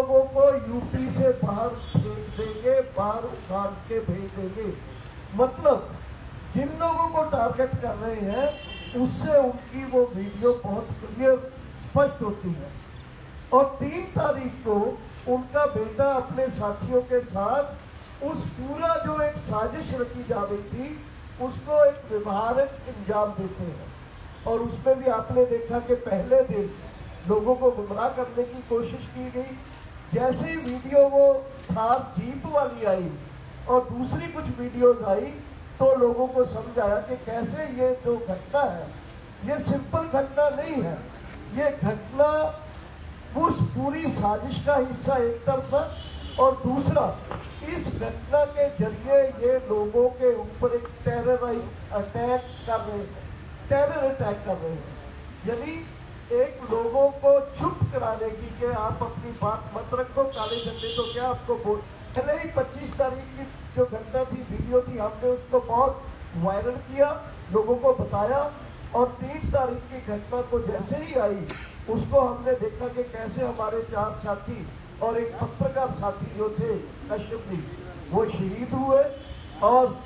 लोगों को यूपी से बाहर भेज देंगे, बाहर उखाड़ के भेज देंगे। मतलब जिन लोगों को टारगेट कर रहे हैं उससे उनकी वो वीडियो बहुत क्लियर स्पष्ट होती है। और 3 तारीख को उनका बेटा अपने साथियों के साथ उस पूरा जो एक साजिश रची जा रही थी उसको एक व्यवहारिक अंजाम देते हैं। और उसमें भी आपने देखा कि पहले दिन लोगों को गुमराह करने की कोशिश की गई। जैसे ही वीडियो वो थार जीप वाली आई और दूसरी कुछ वीडियोज आई तो लोगों को समझ आया कि कैसे ये जो घटना है ये सिंपल घटना नहीं है, ये घटना उस पूरी साजिश का हिस्सा एक तरफ है और दूसरा इस घटना के जरिए ये लोगों के ऊपर एक टेरराइज अटैक कर रहे हैं, टेरर अटैक कर रहे हैं। यानी एक लोगों को चुप कराने की कि आप अपनी बात मत रखो, काले झंडे तो क्या आपको वोट। पहले ही 25 तारीख की जो घटना थी, वीडियो थी, हमने उसको बहुत वायरल किया, लोगों को बताया। और 3 तारीख की घटना को जैसे ही आई उसको हमने देखा कि कैसे हमारे 4 साथी और एक पत्रकार साथी जो थे कश्यप जी वो शहीद हुए। और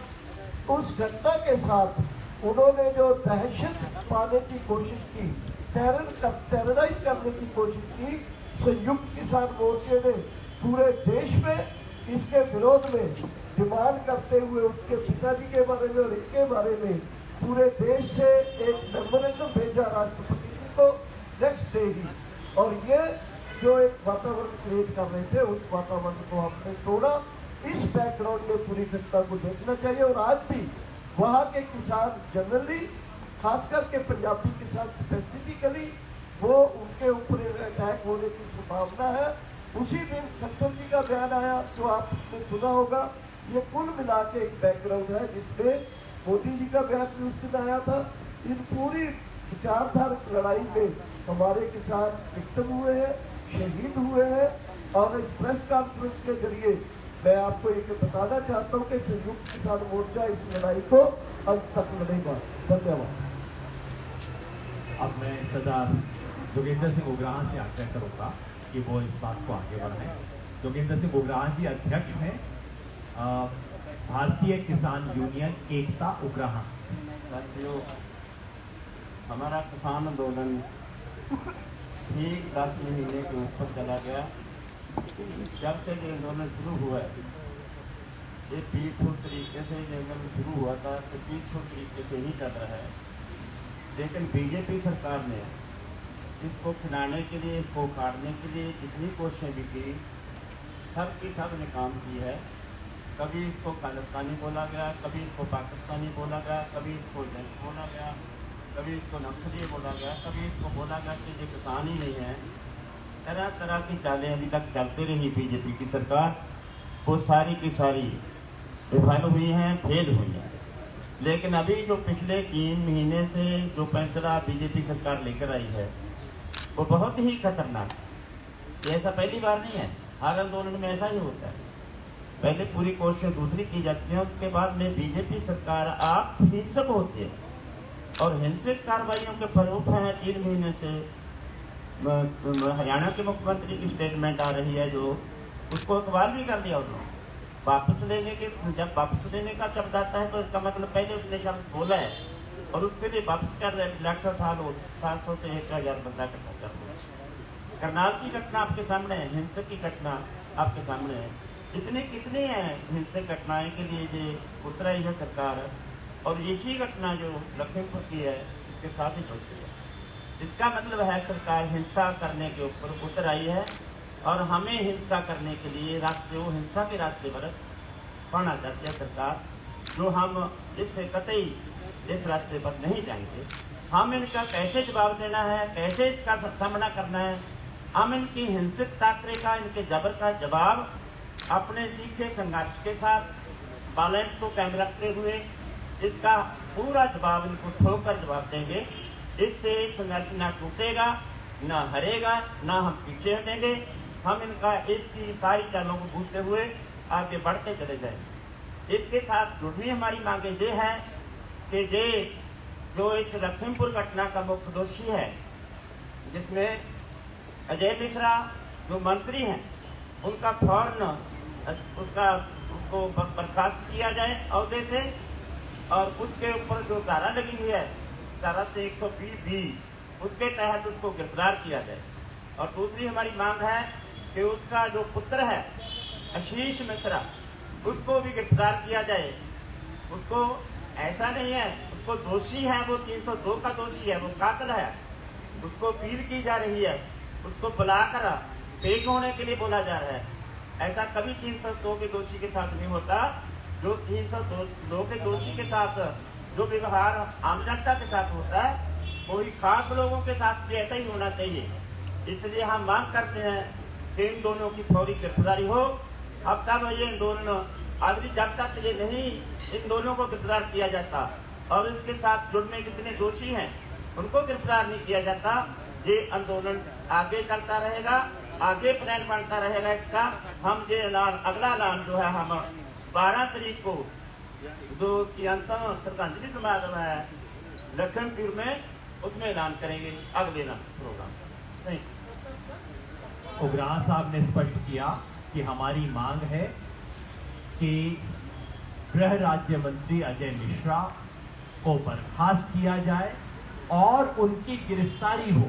उस घटना के साथ उन्होंने जो दहशत पाने की कोशिश की, टेरराइज करने की कोशिश की, संयुक्त किसान मोर्चे ने पूरे देश में इसके विरोध में डिमांड करते हुए उसके पिताजी के बारे में और इनके बारे में पूरे देश से एक मेमोरेंडम भेजा राष्ट्रपति जी को नेक्स्ट डे ही। और ये जो एक वातावरण क्रिएट कर रहे थे उस वातावरण को हमने तोड़ा। इस बैकग्राउंड में पूरी घटना को देखना चाहिए। और आज भी वहाँ के किसान जनरली, खासकर के पंजाबी किसान स्पेसिफिकली, वो उनके ऊपर अटैक होने की संभावना है। उसी दिन खट्टर जी का बयान आया जो आपने सुना होगा। ये कुल मिला के एक बैकग्राउंड है जिसमें मोदी जी का बयान भी उस दिन आया था। इन पूरी विचारधारक लड़ाई में हमारे किसान विक्टिम हुए हैं, शहीद हुए हैं। और इस प्रेस कॉन्फ्रेंस के जरिए मैं आपको ये बताना चाहता हूँ कि संयुक्त किसान मोर्चा इस लड़ाई को अंत तक लड़ेगा। धन्यवाद। अब मैं सरदार जोगेंद्र सिंह उग्राह से आग्रह करूँगा कि वो इस बात को आगे बढ़ाएं। जोगेंद्र सिंह उग्राह जी अध्यक्ष हैं भारतीय किसान यूनियन एकता उग्राह। साथियों, हमारा किसान आंदोलन ठीक 10 महीने के ऊपर चला गया। जब से ये आंदोलन शुरू हुआ है, ये पीसफुल तरीके से ये आंदोलन शुरू हुआ था तो पीसफुल तरीके से ही चल रहा है। लेकिन बीजेपी सरकार ने इसको खिलाने के लिए, इसको काटने के लिए जितनी कोशिशें भी की, सब की सब ने काम की है। कभी इसको खालिस्तानी बोला गया, कभी इसको पाकिस्तानी बोला गया, कभी इसको जंग बोला गया, कभी इसको नक्सली बोला गया, कभी इसको बोला गया कि ये किसान ही नहीं है। तरह तरह की चालें अभी तक चलती रही बीजेपी की सरकार। वो सारी की सारी विफल हुई हैं, फेल हुई हैं। लेकिन अभी जो पिछले 3 महीने से जो फैसला बीजेपी सरकार लेकर आई है वो बहुत ही खतरनाक है। ऐसा पहली बार नहीं है, हर आंदोलन में ऐसा ही होता है। पहले पूरी कोशिश दूसरी की जाती है, उसके बाद में बीजेपी सरकार आप हिंसक होती है और हिंसक कार्रवाइयों के फरूख हैं। 3 महीने से हरियाणा के मुख्यमंत्री की स्टेटमेंट आ रही है जो उसको अखबार भी कर दिया उन्होंने। वापस लेने के, जब वापस लेने का शब्द आता है तो इसका मतलब पहले उसने शब्द बोला है और उसके लिए वापस कर रहे हैं। डॉक्टर 700 से 1000 बंदा इकट्ठा कर रहे। करनाल की घटना आपके सामने है, हिंसक की घटना आपके सामने है। कितनी हैं हिंसक घटनाएं के लिए ये उतर आई है सरकार। और इसी घटना जो लखीमपुर की है इसके साथ ही जुड़ी है। इसका मतलब है सरकार हिंसा करने के ऊपर उतर आई है और हमें हिंसा करने के लिए रास्ते, वो हिंसा के रास्ते पर पढ़ना चाहती है सरकार, जो हम इससे कतई इस रास्ते पर नहीं जाएंगे। हम इनका कैसे जवाब देना है, कैसे इसका सामना करना है, हम इनकी हिंसक टाकरे का, इनके जबर का जवाब अपने तीखे संघर्ष के साथ बैलेंस को कायम रखते हुए इसका पूरा जवाब इनको ठोकर जवाब देंगे। इससे संघर्ष ना टूटेगा, ना हरेगा, ना हम पीछे हटेंगे। हम इनका इसकी सारी चालों को भूलते हुए आगे बढ़ते चले जाएंगे। इसके साथ जुड़नी हमारी मांगे ये है कि ये जो इस लखीमपुर घटना का मुख्य दोषी है, जिसमें अजय मिश्रा जो मंत्री हैं उनका फौरन उसको बर्खास्त किया जाए अहदे से, और उसके ऊपर जो धारा लगी हुई है धारा से 120B उसके तहत उसको गिरफ्तार किया जाए। और दूसरी हमारी मांग है कि उसका जो पुत्र है आशीष मिश्रा उसको भी गिरफ्तार किया जाए। उसको ऐसा नहीं है, उसको दोषी है, वो 302 का दोषी है, वो कातिल है, उसको अपील की जा रही है, उसको बुलाकर पेश होने के लिए बोला जा रहा है। ऐसा कभी 302 के दोषी के साथ नहीं होता। जो 302 के दोषी के साथ जो व्यवहार आम जनता के साथ होता है वही खास लोगों के साथ भी ऐसा ही होना चाहिए। इसलिए हम मांग करते हैं कि इन दोनों की फौरी गिरफ्तारी हो। अब तक ये दोनों आदमी जब तक ये नहीं इन दोनों को गिरफ्तार किया जाता और इसके साथ जुड़ने जितने दोषी हैं उनको गिरफ्तार नहीं किया जाता, ये आंदोलन आगे चलता रहेगा, आगे प्लान बनता रहेगा इसका। हम ये ऐलान, अगला ऐलान जो है हम 12 तारीख को जो की अंतिम श्रद्धांजलि समागम है लखनपुर में, उसमें ऐलान करेंगे अगले प्रोग्राम। Thank you. उग्राह साहब ने स्पष्ट किया कि हमारी मांग है कि गृह राज्य मंत्री अजय मिश्रा को बर्खास्त किया जाए और उनकी गिरफ्तारी हो,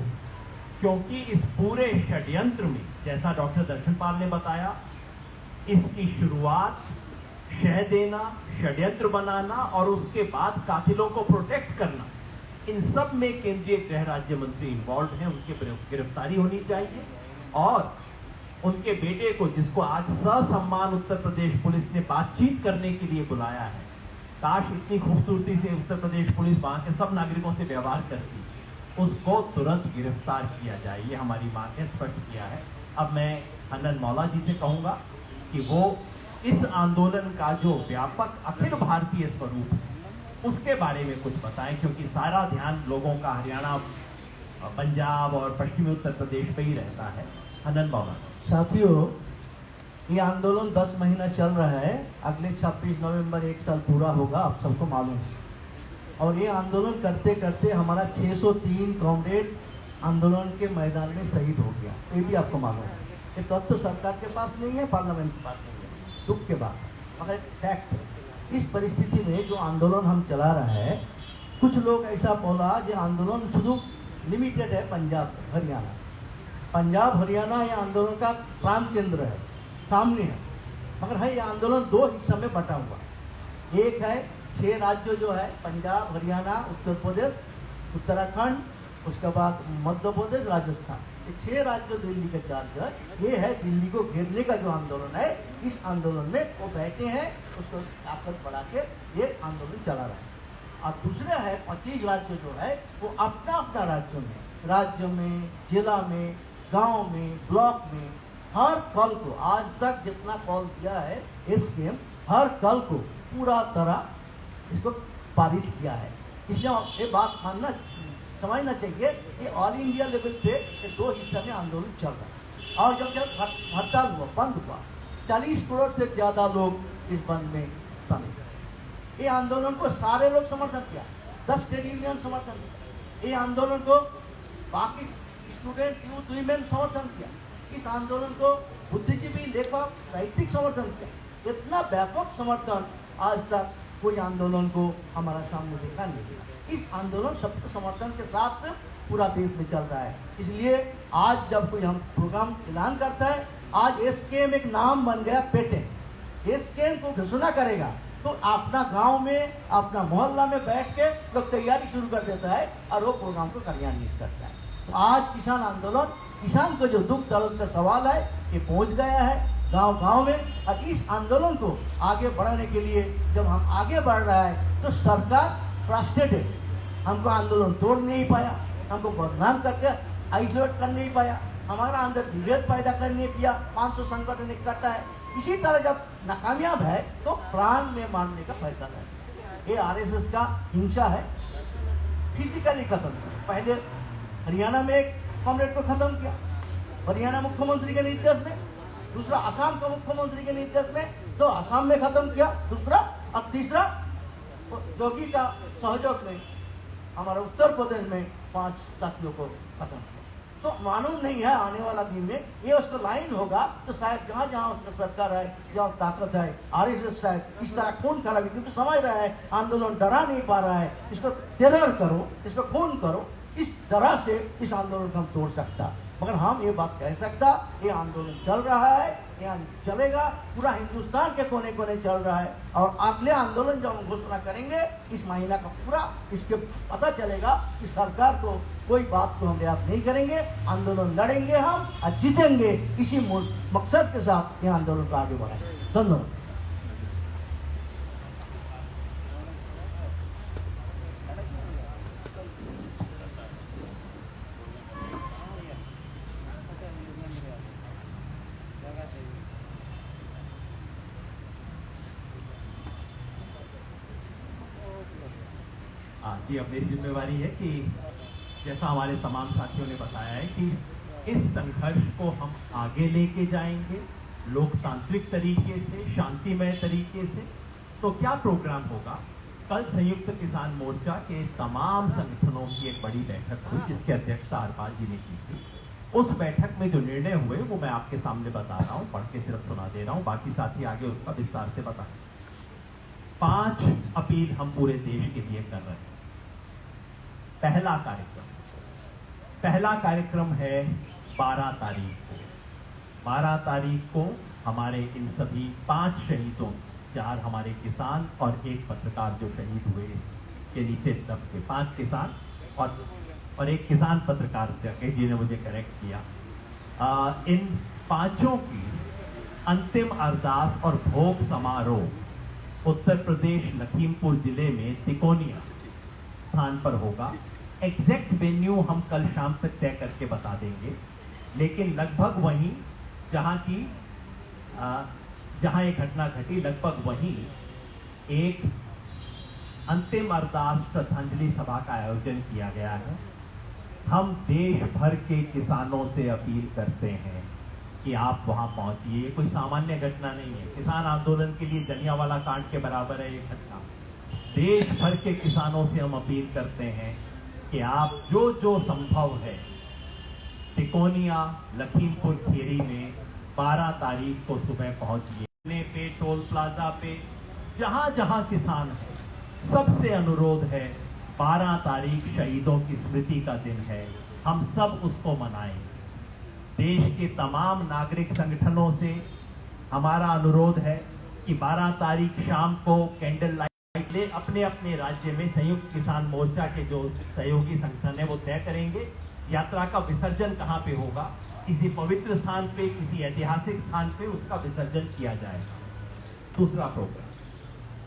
क्योंकि इस पूरे षड्यंत्र में, जैसा डॉक्टर दर्शनपाल ने बताया, इसकी शुरुआत शह देना, षड्यंत्र बनाना और उसके बाद कातिलों को प्रोटेक्ट करना, इन सब में केंद्रीय गृह राज्य मंत्री इन्वॉल्व हैं। उनकी गिरफ्तारी होनी चाहिए और उनके बेटे को, जिसको आज ससम्मान उत्तर प्रदेश पुलिस ने बातचीत करने के लिए बुलाया है, काश इतनी खूबसूरती से उत्तर प्रदेश पुलिस वहां के सब नागरिकों से व्यवहार करती, उसको तुरंत गिरफ्तार किया जाए। ये हमारी मांग है, स्पष्ट किया है। अब मैं हनन मौला जी से कहूंगा कि वो इस आंदोलन का जो व्यापक अखिल भारतीय स्वरूप है उसके बारे में कुछ बताएं, क्योंकि सारा ध्यान लोगों का हरियाणा, पंजाब और पश्चिमी उत्तर प्रदेश पे ही रहता है। हनन मौला। साथियों, ये आंदोलन 10 महीना चल रहा है। अगले 26 नवंबर 1 साल पूरा होगा, आप सबको मालूम है। और ये आंदोलन करते करते हमारा 603 कॉमरेड आंदोलन के मैदान में शहीद हो गया, ये भी आपको मालूम है। ये तथ्य सरकार के पास नहीं है, पार्लियामेंट के पास नहीं है, दुख के बाद, मगर एक फैक्ट है। इस परिस्थिति में जो आंदोलन हम चला रहे हैं, कुछ लोग ऐसा बोला जो आंदोलन शुरू लिमिटेड है पंजाब हरियाणा। पंजाब हरियाणा ये आंदोलन का प्राण केंद्र है, सामने है, मगर है ये आंदोलन 2 हिस्सों में बटा हुआ। एक है 6 राज्य जो है पंजाब, हरियाणा, उत्तर प्रदेश, उत्तराखंड, उसके बाद मध्य प्रदेश, राजस्थान, ये 6 राज्य दिल्ली के चार्ज, ये है दिल्ली को घेरने का जो आंदोलन है। इस आंदोलन में वो बैठे हैं, उसको ताकत बढ़ा के ये आंदोलन चला रहा है। और दूसरे है 25 राज्य जो है वो अपना अपना राज्य में, जिला में, गांव में, ब्लॉक में हर कल को, आज तक जितना कॉल किया है एसकेएम, हर कल को पूरा तरह इसको पारित किया है। इसलिए ये बात मानना समझना चाहिए कि ऑल इंडिया लेवल पे ये 2 हिस्से में आंदोलन चल रहा है। और जब हड़ताल हुआ, बंद हुआ, 40 करोड़ से ज़्यादा लोग इस बंद में शामिल हुए। ये आंदोलन को सारे लोग समर्थन किया, 10 ट्रेड यूनियन समर्थन किया, ये आंदोलन को बाकी स्टूडेंट, यूथ, वीमेन समर्थन किया, इस आंदोलन को बुद्धिजीवी, लेखक, साहित्यिक समर्थन किया। इतना व्यापक समर्थन आज तक कोई आंदोलन को हमारा सामने देखा नहीं गया। इस आंदोलन सबके समर्थन के साथ पूरा देश में चल रहा है। इसलिए आज जब कोई हम प्रोग्राम ऐलान करता है, आज एसकेएम एक नाम बन गया, पेटेंट। एसकेएम को घोषणा करेगा तो अपना गांव में, अपना मोहल्ला में बैठ के लोग तैयारी शुरू कर देता है और वो प्रोग्राम को कार्यान्वित करता है। तो आज किसान आंदोलन, किसान को जो दुख दर्द का सवाल है ये पहुंच गया है गांव-गांव में। और इस आंदोलन को आगे बढ़ाने के लिए जब हम आगे बढ़ रहा है तो सरकार फ्रस्ट्रेटेड, हमको आंदोलन तोड़ नहीं पाया, हमको बदनाम करके आइसोलेट कर नहीं पाया, हमारा अंदर विभेद पैदा करने दिया, 500 संगठन इकट्ठा है। इसी तरह जब नाकामयाब है तो प्राण में मारने का फैसला है। ये आरएसएस का हिंसा है, फिजिकली खत्म किया। पहले हरियाणा में एक कॉमरेड को खत्म किया, हरियाणा मुख्यमंत्री के निर्देश में, दूसरा असम के मुख्यमंत्री के निर्देश में, तो असम में खत्म किया दूसरा, और तीसरा जोगी का सहयोग में हमारा उत्तर प्रदेश में 5 साथियों को खत्म किया। तो मालूम नहीं है आने वाला दिन में ये उसका लाइन होगा तो शायद जहाँ जहाँ उसका सरकार है, जहाँ ताकत है, आरएसएस शायद इस तरह खून कराएगी, क्योंकि समझ रहा है आंदोलन डरा नहीं पा रहा है, इसको टेरर करो, इसको खून करो, इस तरह से इस आंदोलन को हम तोड़ सकता। मगर हम ये बात कह सकता, ये आंदोलन चल रहा है, यहाँ चलेगा, पूरा हिंदुस्तान के कोने कोने चल रहा है, और अगले आंदोलन जब हम घोषणा करेंगे इस महीना का पूरा, इसके पता चलेगा कि सरकार को कोई बात को हम याद नहीं करेंगे, आंदोलन लड़ेंगे हम और जीतेंगे। इसी मकसद के साथ ये आंदोलन को आगे बढ़ाएंगे। धन्यवाद। जी, अब मेरी जिम्मेवारी है कि जैसा हमारे तमाम साथियों ने बताया है कि इस संघर्ष को हम आगे लेके जाएंगे लोकतांत्रिक तरीके से, शांतिमय तरीके से। तो क्या प्रोग्राम होगा? कल संयुक्त किसान मोर्चा के तमाम संगठनों की एक बड़ी बैठक हुई जिसकी अध्यक्षता अरबाज जी ने की थी। उस बैठक में जो निर्णय हुए वो मैं आपके सामने बता रहा हूँ, पढ़ के सिर्फ सुना दे रहा हूँ, बाकी साथी आगे उसका विस्तार से बताएं। 5 अपील हम पूरे देश के लिए कर रहे हैं। पहला कार्यक्रम है 12 तारीख को। 12 तारीख को हमारे इन सभी 5 शहीदों, 4 हमारे किसान और 1 पत्रकार जो शहीद हुए, इसके नीचे दब के 5 किसान और 1 किसान पत्रकार जिन्हें मुझे करेक्ट किया। इन 5 की अंतिम अरदास और भोग समारोह उत्तर प्रदेश लखीमपुर जिले में तिकोनिया स्थान पर होगा। एग्जैक्ट वेन्यू हम कल शाम तक तय करके बता देंगे, लेकिन लगभग वहीं जहां ये घटना घटी, लगभग वहीं एक अंतिम अरदास श्रद्धांजलि सभा का आयोजन किया गया है। हम देश भर के किसानों से अपील करते हैं कि आप वहां पहुंचिए। कोई सामान्य घटना नहीं है, किसान आंदोलन के लिए जलियांवाला कांड के बराबर है ये घटना। देश भर के किसानों से हम अपील करते हैं कि आप जो संभव है तिकोनिया लखीमपुर खीरी में 12 तारीख को सुबह पहुंचिए। पे टोल प्लाजा पे जहां जहां किसान है, सबसे अनुरोध है 12 तारीख शहीदों की स्मृति का दिन है, हम सब उसको मनाएं। देश के तमाम नागरिक संगठनों से हमारा अनुरोध है कि 12 तारीख शाम को कैंडल लाइट ले अपने अपने राज्य में संयुक्त किसान मोर्चा के जो सहयोगी संगठन है वो तय करेंगे यात्रा का विसर्जन कहाँ पे होगा। किसी पवित्र स्थान पे, किसी ऐतिहासिक स्थान पे उसका विसर्जन किया जाएगा। दूसरा प्रोग्राम